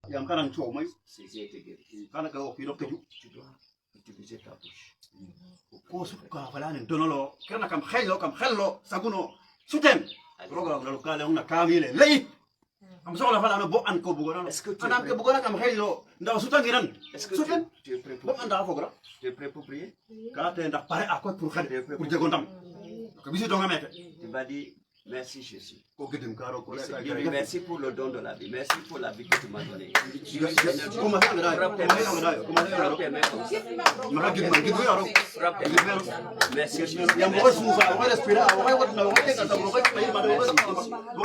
Yam kanan cho mai. Saisi était guéri. Kana ka o piro keju. Tu dois utiliser ta bouche. Ko su ka fala ni donolo. Kana kam khello saguno suten. Roga lo kala una kamile lei. Am so la fala no bo an ko bugora. Est-ce que tu anam ke bugora kam khello ndaw sutan giran. Est-ce que Suten. tu es prêt Bo pour anda fogra. Tu es prêt pour prier? Ka te ndax pare akot pour xade pour jegondam. Ko bisi do nga meke. Tu vas dire merci Jésus. Ko gedim karo ko Merci pour le don de la vie. Merci pour la vie que tu m'as donnée. Comment ça nga dayo? Comment ça Frappe tes mains comme ça. ma gid man gid yaro. Frappe tes mains. Merci Jésus. Yam ko susa ko respira ko wat na ko te ka ko ko ma do ko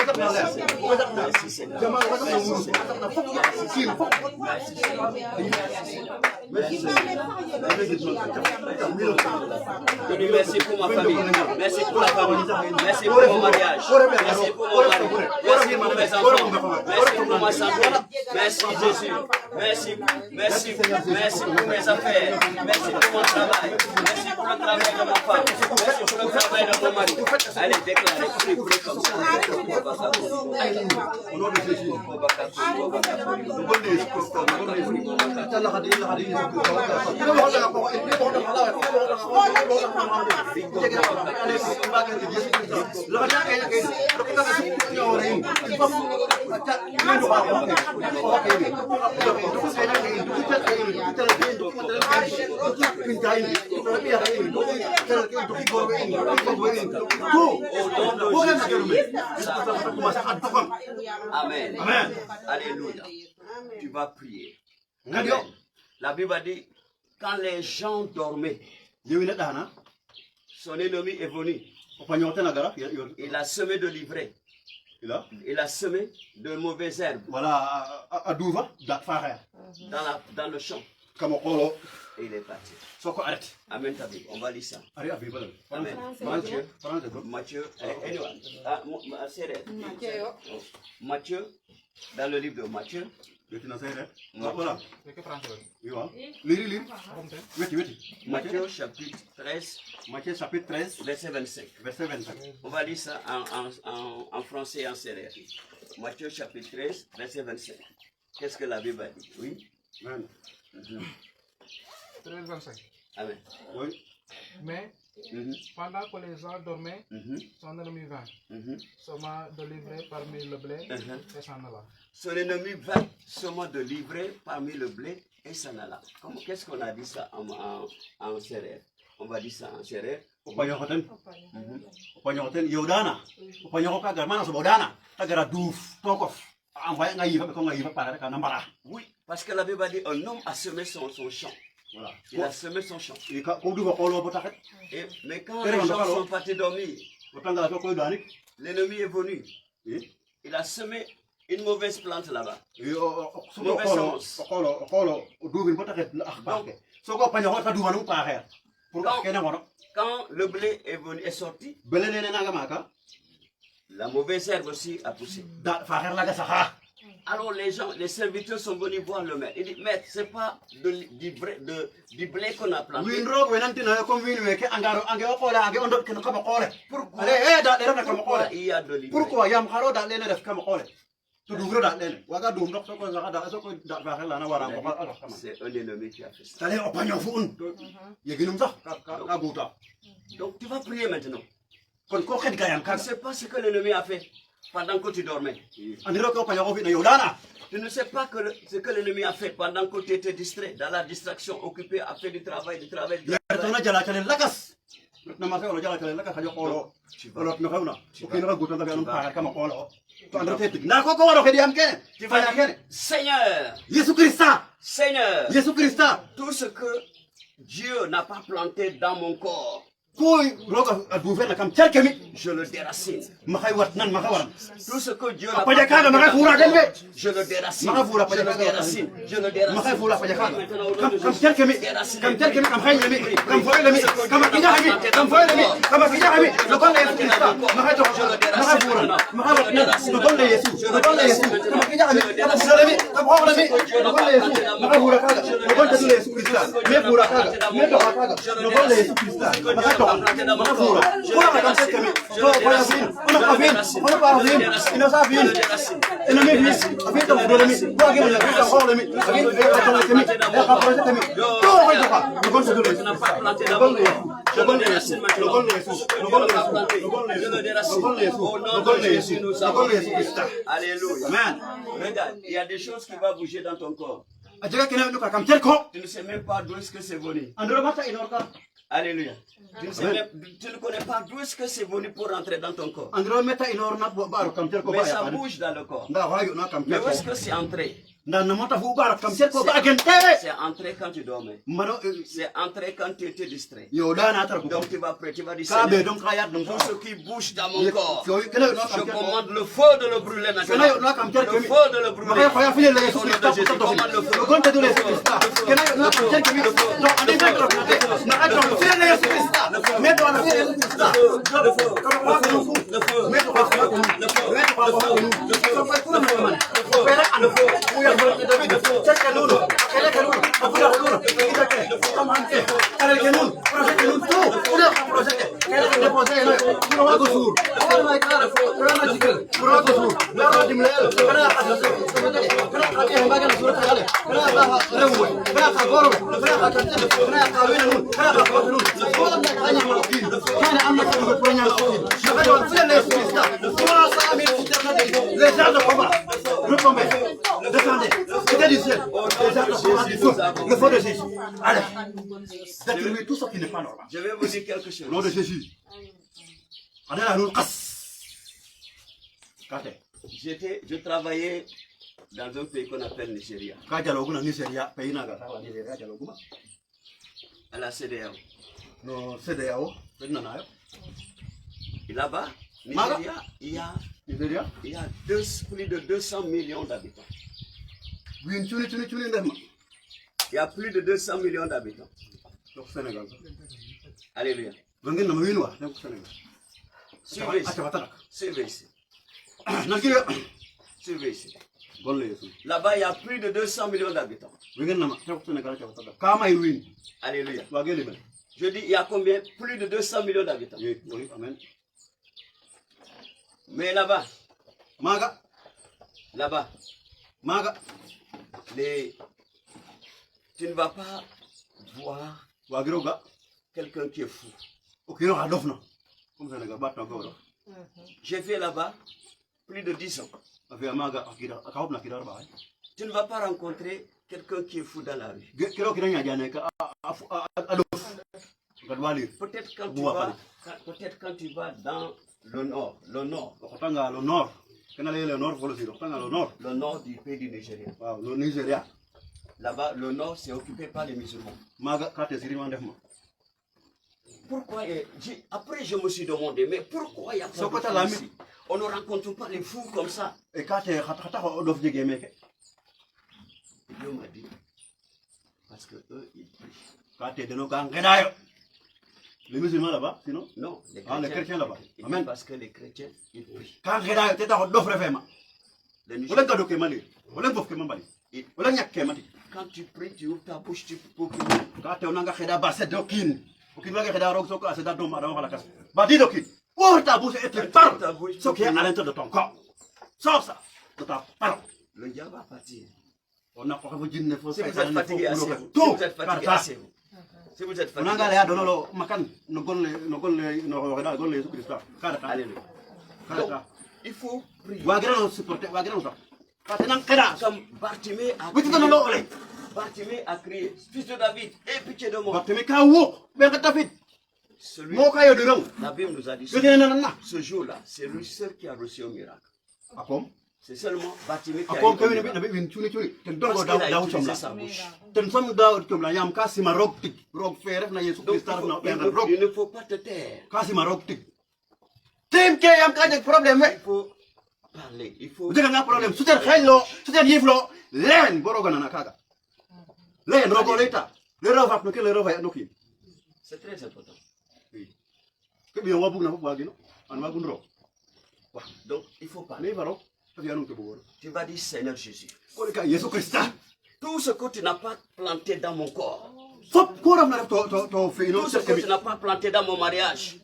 ta na la. Ko ta na. Merci Seigneur. Jama ko ta mu ko ta fo ci fo. Je dis merci pour ma famille. Merci pour la famille. Merci pour mon mariage. Merci pour mon mari. Merci pour mes enfants. Merci pour ma santé. Merci Jésus. Merci pour mes affaires. Merci pour mon travail. Merci pour le travail de ma femme. Merci pour le travail de mon mari. Allez, déclarez, prie comme ça. Au nom de Jésus. Amen. Amen. Alléluia. Tu vas prier. Amen. La Bible dit, quand les gens dormaient, son ennemi est venu. Il a semé de l'ivraie. Il a semé de mauvaises herbes. Voilà, à Douva, Dans le champ. Et il est parti. Amen, Tabi. On va lire ça. Amen. Matthieu. Anyone? Matthieu, dans le livre de Matthieu. Voilà. Matthieu chapitre 13. Matthieu chapitre 13. Verset 25. Verset 25. On va lire ça en français et en sérère. Matthieu chapitre 13, verset 25. Qu'est-ce que la Bible dit? Oui. Amen. 13, 25. Amen. Oui. Mais pendant que les gens dormaient, son ennemi vint, semant de l'ivraie parmi le blé et s'en alla. Son ennemi vint, semant de l'ivraie parmi le blé et s'en alla. Qu'est-ce qu'on a dit ça en sérère? On va dire ça en sérère. Upanyoten Yodana. Upanyoka Garmana Sobodana. Tagara Douf, Tokof. Envoyé Naïva, comme Naïva par Kanambara. Oui, parce que la Bible dit un homme a semé son champ. Voilà. Il a semé son champ. Mais quand les gens sont partis dormir, l'ennemi est venu. Il a semé une mauvaise plante là-bas. Mauvaise semence. Quand le blé est sorti, la mauvaise herbe aussi a poussé. Alors les serviteurs sont venus voir le maître. Il dit, maître, ce n'est pas du blé qu'on a planté. Pourquoi il y a de l'ivraie? C'est un ennemi qui a fait ça. Donc tu vas prier maintenant. Tu ne sais pas ce que l'ennemi a fait pendant que tu dormais. Tu ne sais pas ce que l'ennemi a fait pendant que tu étais distrait, dans la distraction, occupé à faire du travail. Tu vas Seigneur, tout ce que Dieu n'a pas planté dans mon corps, je le déracine. Tout ce que Dieu n'a pas planté, je le déracine. Je le Alléluia. Regarde, il y a des choses qui vont bouger dans ton corps. Tu ne sais même pas d'où est-ce que c'est venu. Alléluia. Tu ne connais pas d'où est-ce que c'est venu pour rentrer dans ton corps. Mais ça bouge dans le corps. Mais où est-ce que c'est entré? C'est entré quand tu dormais. C'est entré quand tu étais distrait. Donc tu vas prier, tu vas dire Seigneur, tout ce qui bouge dans mon corps, je commande le feu de le brûler maintenant. Le feu de le brûler. Au nom de Jésus, commande le Le feu de Jésus. Allez, détruisez tout ce qui n'est pas normal. Je vais vous dire quelque chose. Au nom de Jésus. Je travaillais dans un pays qu'on appelle Nigeria. À la CDAO. Et là-bas, Nigeria, il y a plus de 200 millions d'habitants. Il y a plus de 200 millions d'habitants. Alléluia. Suivez ici. Suivez ici. Suivez ici. Là-bas, il y a plus de 200 millions d'habitants. Alléluia. Je dis, il y a combien? Plus de 200 millions d'habitants. Mais là-bas, tu ne vas pas voir quelqu'un qui est fou. J'ai fait là-bas plus de 10 ans. Tu ne vas pas rencontrer quelqu'un qui est fou dans la rue. Peut-être quand tu vas dans le nord. Le nord du pays du Nigeria. Là-bas, le nord, c'est occupé par les musulmans. Pourquoi après, je me suis demandé, mais pourquoi il y a pas de fous ici? On ne rencontre pas les fous comme ça. Dieu m'a dit, parce que eux, ils prient. Les musulmans là-bas, sinon? Non, les chrétiens là-bas. Amen. Parce que les chrétiens, ils prient. Quand tu pries, tu ouvres ta bouche, tu peux prier. Ouvre ta bouche et tu parles ce qui est à l'intérieur de ton corps. Sors ça de ta parole. Le diable va partir. Si vous êtes fatigué, asseyez-vous. Si vous êtes fatigué, asseyez-vous. Si vous êtes fatigué, alléluia. Donc, il faut prier. Comme Bartimée a crié, fils de David, aie pitié de moi. Celui, la Bible nous a dit, ce jour-là, c'est lui seul qui a reçu un miracle. C'est seulement Bartimée qui a eu un miracle. Parce qu'il a utilisé sa bouche. Donc, il ne faut pas te taire. Il faut parler. Il faut... C'est très important. Donc, il faut parler. Tu vas dire, Seigneur Jésus, tout ce que tu n'as pas planté dans mon corps, tout ce que tu n'as pas planté dans mon mariage,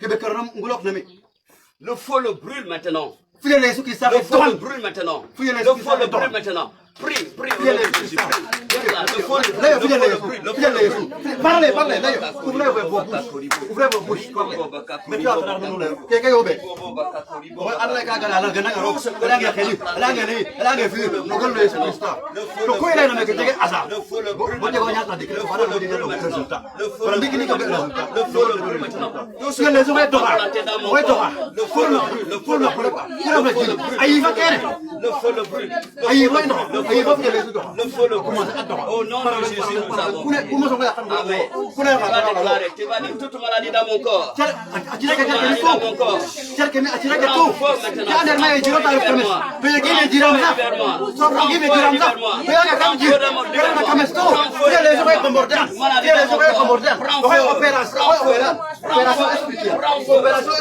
le feu le brûle maintenant. Fuyez les sous qui savent. Le feu le brûle maintenant. Fuyez les Le sous qui feu savent. le brûle maintenant. Prie, prie au Fuyez nom les de sous Jésus. qui savent. Le feu le Là, brûle. fuyez les Le sous. brûle. Le Fuyez feu les le sous. brûle. Parlez, parlez. Là, ouvrez vos bouches. Ouvrez vos bouches. Mettez à travers nous. Quelqu'un est au bec. Allah ka gala gana garo ala nga kheli ala nga fi no gol le Christa to ko ila na me ke asa bo de gonya ta de ke fara no de no resultat para bi kini ka be resultat Le feu le brûle maintenant. Tout ce que les oreilles que d'ora planté dans mon oreilles d'ora corps, le feu le feu le ayi va kere le feu le brûle. ayi va no ayi va fi les d'ora Le feu le brûle. Au nom de Jésus, nous avons. kuma so ya Amen. kuna Tu vas déclarer, tu vas dire toute maladie dans mon corps. atira ka Maladie ka dans mon corps. atira ka to ya der mai jiro ta kemes be ke ne jiro sa so ke be jiro sa be ka kam ji be ka kam sto ya les oreilles combordan ya les oreilles combordan opération spirituelle opération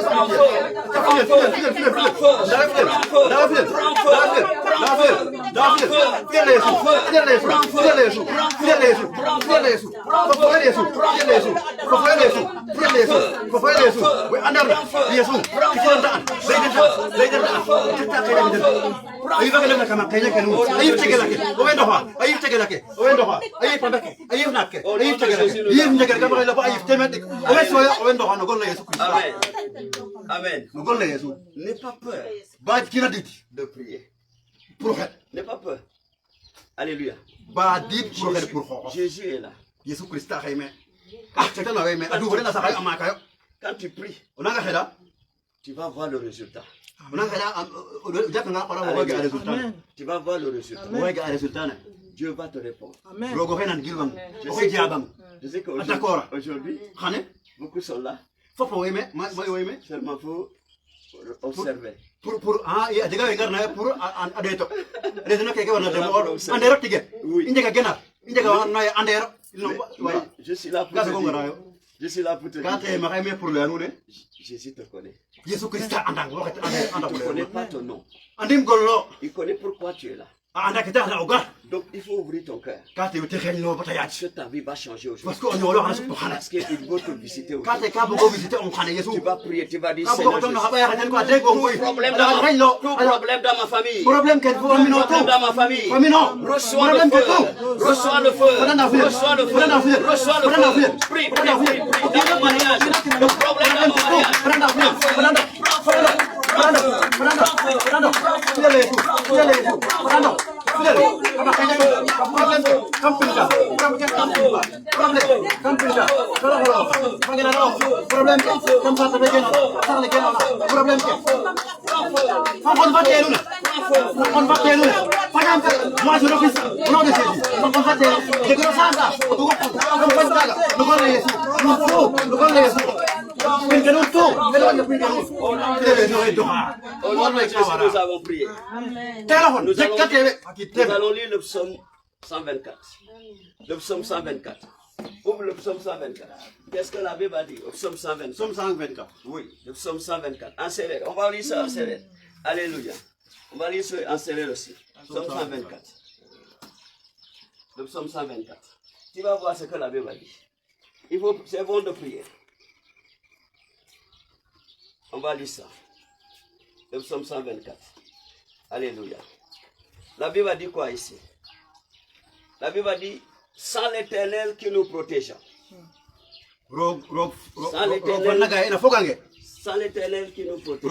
Amen. Amen. N'aie pas peur de prier. prier. N'aie pas peur. Alléluia. Jésus est là. Yesu Christa haime. Ah, c'est un haime. Adu wala na sakai amaka. Quand tu pries, Onanga hela. tu vas voir le résultat. Onanga hela jakanga ora wo ga résultat. Tu vas voir le résultat. Wo ga résultat na. Dieu va te répondre. Amen. Rogo henan gilbam. Je O sais ga jabam. Je sais D'accord. qu'aujourd'hui, Khane. beaucoup sont là. Fopo weme, ma weme. Seulement faut observer. Pour ya diga wengar na pour adeto. Adeto ke ke wana demo or. Andero tige. Oui. Injega genar. Injega na andero. Mais je suis là pour te dire. Je suis là pour te dire. Quand tu m'as pour le anoune. Jésus te connaît. Yesu Christa andang waxat andang. Il ne connaît pas ton nom. Andim gollo. Il connaît pourquoi tu es là. Anda kita la oga. Donc il faut ouvrir ton cœur. Quand tu te khelo Parce batayach. que ta vie va changer aujourd'hui. Parce qu'on yolo hanas ko hanas. Parce qu'il veut te visiter Quand aujourd'hui. tu vas go visiter on khane Yesu. Tu vas prier, tu vas dire Quand Seigneur on Jésus. va haba ya ko adego ngui. Problème Ala dans khaylo. ma famille. Problème que vous amino Problème dans ma famille. Famino. Reçois le feu. Reçois le feu. Reçois le feu. Reçois le feu. Prie, prie, prie, prie. Dans mon mariage. Le problème dans mon mariage. Au nom de Jésus, nous avons prié. Nous allons lire le psaume 124. Le psaume 124. Ouvre le psaume 124. Qu'est-ce que la Bible a dit au psaume 124? Psaume 124. Oui, le psaume 124. En serré. On va lire ça en serré. Alléluia. On va lire ça en serré aussi. Psaume 124. Le psaume 124. Tu vas voir ce que la Bible a dit. C'est bon de prier. On va lire ça. Le psaume 124. Alléluia. La Bible a dit quoi ici? La Bible a dit, sans l'Éternel qui nous protège. Sans l'Éternel qui nous protège.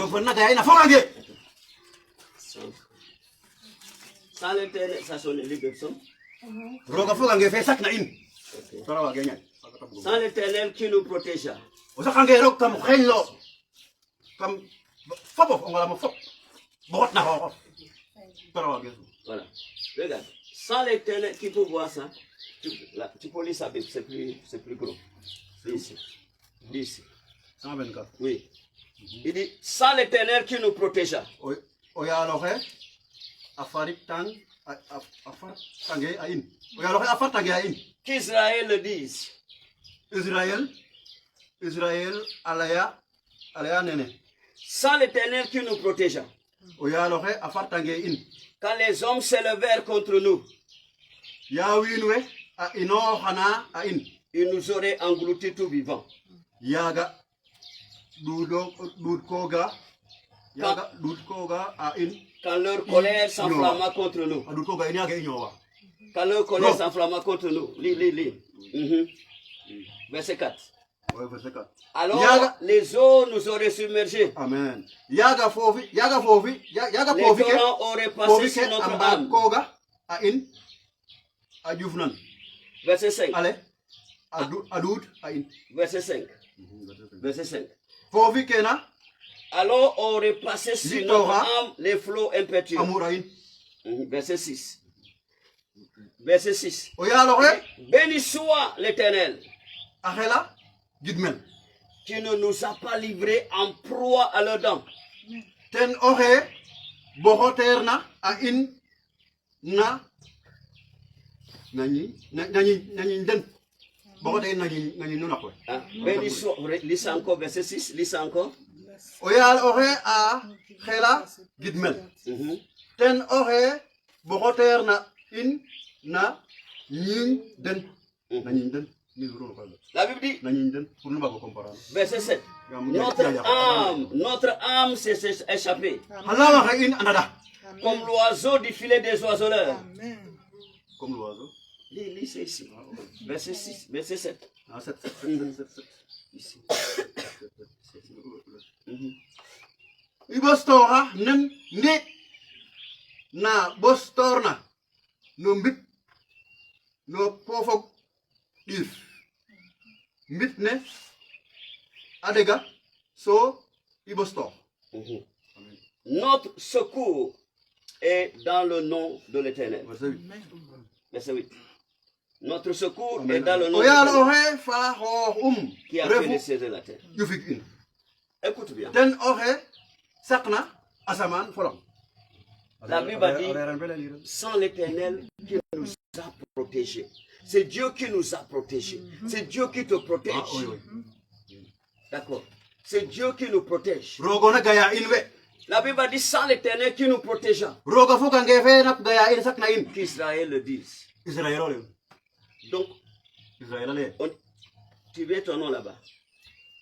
Sans l'Éternel, ça sonne le livre de psaume. Sans l'Éternel qui nous protège. Voilà. Regarde. Sans l'Éternel, qui peut voir ça? Tu peux lire sa Bible, c'est plus gros. Ici. Ici. 124. Oui. Il dit, sans l'Éternel qui nous protège. Qu'Israël le dise. Israël, alaya nene. Sans l'Éternel qui nous protège. Quand les hommes s'élevèrent contre nous, ils nous auraient engloutis tout vivants. yaga dut ko ga a in quand leur colère s'enflamma contre nous. dut ko ga in yaga inyowa Quand leur colère s'enflamma contre nous. Lis. Verset 4. ouais verset 4 Alors les eaux nous auraient submergés. amen yaga fofi yaga Les fofi torrents auraient passé sur notre âme. ko ga a in a jufnan Verset 5. ale adut a in Verset 5. Verset 5. fofi kena Alors aurait passé sur notre âme les flots impétueux. amur a in Verset 6. Verset 6. o ya lo Béni soit l'Éternel akhela gidmel qui ne nous a pas livrés en proie à leurs dents. ten oxe boxoteerna a in na nañi den boxoteer nañi nuna koy Béni soit, lis encore, verset 6, lis encore. o yaal oxe a xela gidmel ten oxe boxoteerna in na ñiñ den nañiñ den La Bible dit, nañiñ den pour nu mbago comprendre verset 7, notre âme s'est échappée xala waxe in andada comme l'oiseau du filet des oiseleurs. comme l'oiseau Lis c'est ici. Verset 6, verset 7. ah 7 Ici. i bostoxa nen ndeet na bostorna no mbit no pofog ɗiif mbit ne adega so i bostoox Notre secours est dans le nom de l'Éternel. Verset 8. Notre secours est dans le nom o de yaal l'Éternel oxe fa xoox qui a fait les refu cieux de la terre. ƴufik in Écoute bien. ten oxe saqna asamaan folong La Bible a dit, sans l'Éternel qui nous a protégés. C'est Dieu qui nous a protégés. C'est Dieu qui te protège. D'accord. C'est Dieu qui nous protège. rogona gaya in we La Bible dit, sans l'Éternel qui nous protégea. roga fokange fe nak gaya in sakna in Qu'Israël le dise. israel ole Donc, israel ale tu mets ton nom là-bas.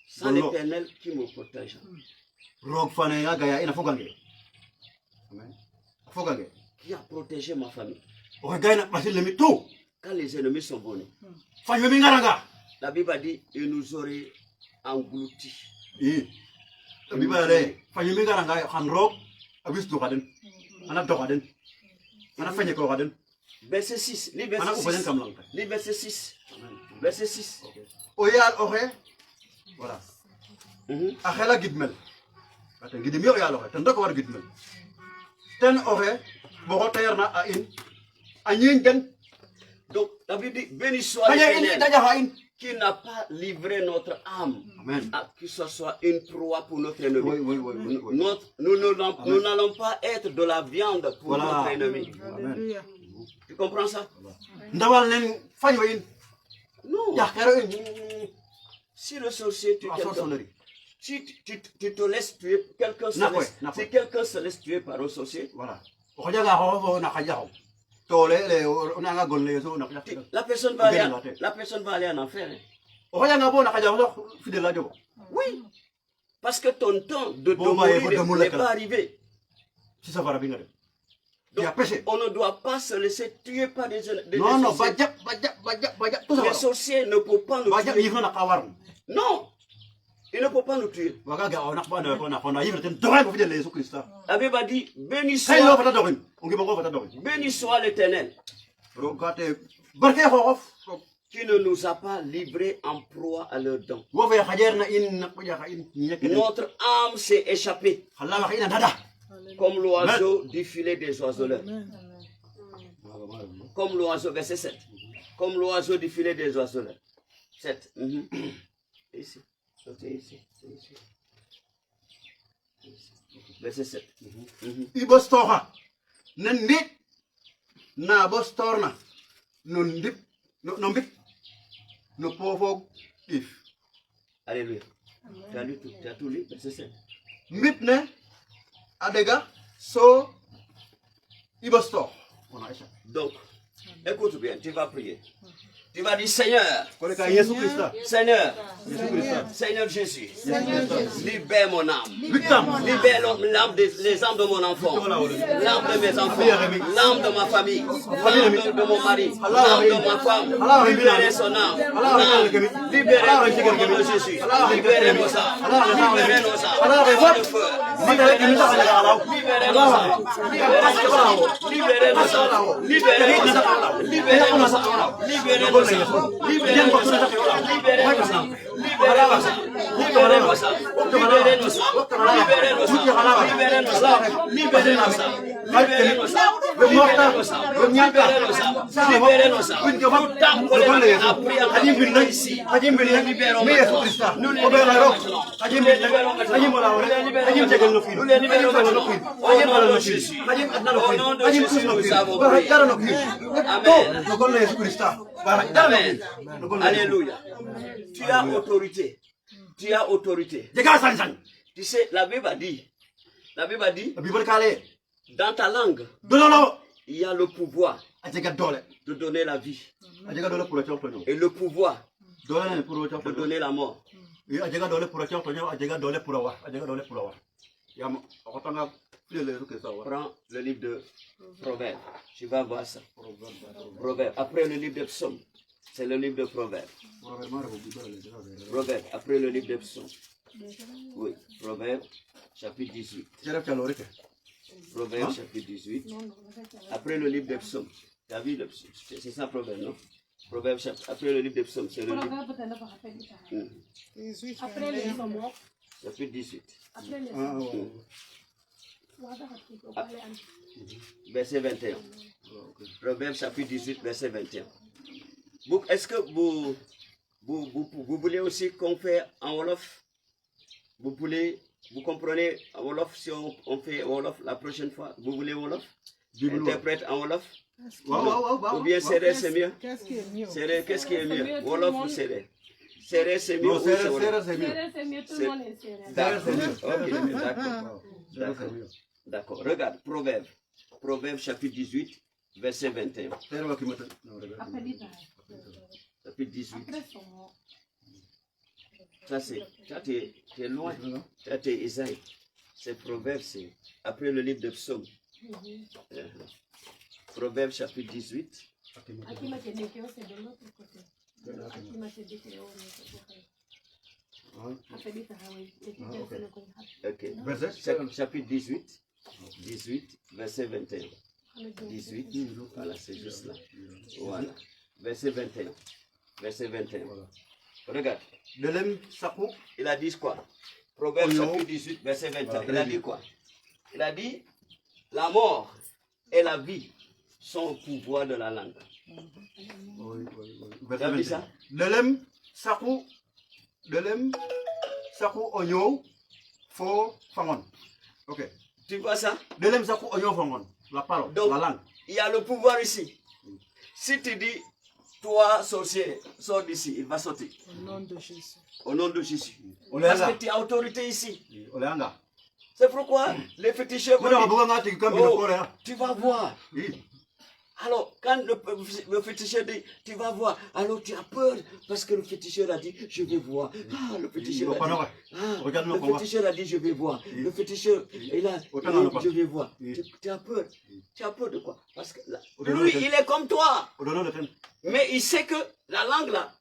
Sans Bon, l'Éternel qui me protège. rog fane nga gaya in a fokange amen a fokange Qui a protégé ma famille. oxe gayna ɓasil lemi tout Quand les ennemis sont venus. fañ we mi ngaranga La Bible a dit, il nous aurait engloutis. i biba le fañ we mi ngaranga xan roog a ɓis duxa den ana doxa den ana fañe koxa den Verset 6. Lis ana verset ufaden 6. kam lang ke Lis verset 6. Verset 6. o yaal oxe voilà a xela gidmel ate gidim yo o yaal oxe ten rek o war gidmel ten oxe boxo teerna a in a ñiiñ den Donc, la Bible dit, béni soit fañe in l'Éternel dajaxa in qui n'a pas livré notre âme amen à que ce soit une proie pour notre ennemi. oui. Nous n'allons pas être de la viande pour Voilà. notre ennemi. Amen. Tu comprends ça? ndawal nen fañ we in Non. jaxkero in Si le sorcier tue a quelqu'un, sorcellerie si tu te laisses tuer, quelqu'un se Nakoy, laisse, nakoy. si quelqu'un se laisse tuer par un sorcier, voilà o xaƴanga xooxo na xaƴaxo to le o nanga gon le so na xaƴax la personne va Bien aller, noté. la personne va aller en enfer. Hein. o xaƴanga bo na xaƴaxo sox fidèle a jogo Oui. Parce que ton temps de Bon, bah, il faut mourir de n'est pas arrivé. si safara bi nga dem Donc, y a péché on ne doit pas se laisser tuer par des non non sorciers. baja tout Les safara sorciers ne peuvent pas nous baja tuer. yif na na kawarum Non. Ils ne peuvent pas nous tuer. waga ga o nak ba na ko na yif ten doxen bo fidèle Yesu Christa La Bible a dit, béni kay lo soit, fata doxin o ngi mo fata doxin béni soit l'Éternel rogate barke xoxof qui ne nous a pas livrés en proie à leurs dents. wo fe xajer na in na ko jaxa in ñek Notre âme s'est échappée xala wax ina dada comme l'oiseau du filet des oiseleurs. Comme l'oiseau, verset 7. Comme l'oiseau du filet des oiseleurs. 7. Ici. C'est ici. Verset 7. i bostoxa nen nit na bostorna no ndip no mbit no pofog ɗiif Alléluia. Tu as tout lu, verset 7. mbit ne a ɗega so i bostoox ona échec Donc, écoute bien, tu vas prier. Tu vas dire Seigneur, Seigneur, Seigneur Jésus, libère mon âme, libère les âmes de mon enfant, l'âme de mes enfants, l'âme de ma famille, l'âme de mon mari, l'âme de ma femme, libérez son âme, libérez au nom de Jésus, libérez nos âmes, libérez nos âmes, de feu, libérez nos âmes, libérez nos âmes, libérez nos âmes, libérez nos âmes, libérez nos âmes, libérez nos âmes. Amen. Alléluia. Tu as autorité. Tu as autorité. Tu sais, la Bible a dit, dans ta langue, il y a le pouvoir de donner la vie et le pouvoir de donner la mort. Prends le livre de Proverbes. Tu vas voir ça. Proverbes. Après le livre de Psaumes. C'est le livre de Proverbes. Proverbes. Après le livre de Psaumes. Oui. Proverbes, chapitre 18. Proverbes, chapitre 18. Après le livre de Psaumes. Tu as vu le Psaume? C'est ça, Proverbes, non? Proverbes, après le livre de Psaumes. C'est le livre. Après les Psaumes. Chapitre 18. Après les Psaumes. Verset 21. Proverbes chapitre 18, verset 21. Est-ce que vous voulez aussi qu'on fait en Wolof? Vous comprenez en Wolof si on fait Wolof la prochaine fois? Vous voulez Wolof? Interprète en Wolof? Ou bien Séré c'est mieux? Qu'est-ce qui est mieux? Séré, qu'est-ce qui est mieux? Wolof ou Séré? Séré c'est mieux ou c'est Wolof? C'est mieux, tout le monde est serré. D'accord. D'accord. D'accord. Regarde, Proverbes chapitre 18, verset 21. Chapitre 18. Ça c'est, tu es loin. Ça c'est Isaïe. C'est Proverbes, c'est après le livre de Psaumes. Proverbes chapitre 18. Ok. Chapitre 18, verset 21. 18, voilà, c'est juste là. Voilà. Verset 21. Verset 21. Regarde. Il a dit quoi? Proverbe chapitre 18, verset 21. Il a dit quoi? Il a dit, la mort et la vie sont au pouvoir de la langue. Vous avez dit ça? Ok. Tu vois ça? La parole, donc, la langue. Il y a le pouvoir ici. Si tu dis, toi, sorcier, sors d'ici, il va sortir. Au nom de Jésus. Au nom de Jésus. Parce que tu as autorité ici. C'est pourquoi les féticheurs vont dire, oh, tu vas voir. Alors, quand le féticheur dit, tu vas voir, alors tu as peur, parce que le féticheur a dit, je vais voir. Ah, le féticheur a dit, je vais voir. Le féticheur, il a dit, je vais voir. Tu as peur. Tu as peur de quoi? Parce que lui, il est comme toi. Mais il sait que la langue là,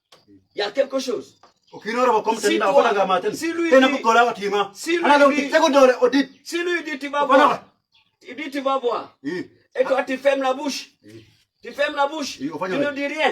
il y a quelque chose. Si lui dit, tu vas voir. Il dit, tu vas voir. Et toi, tu fermes la bouche. Tu fermes la bouche. Tu ne dis rien.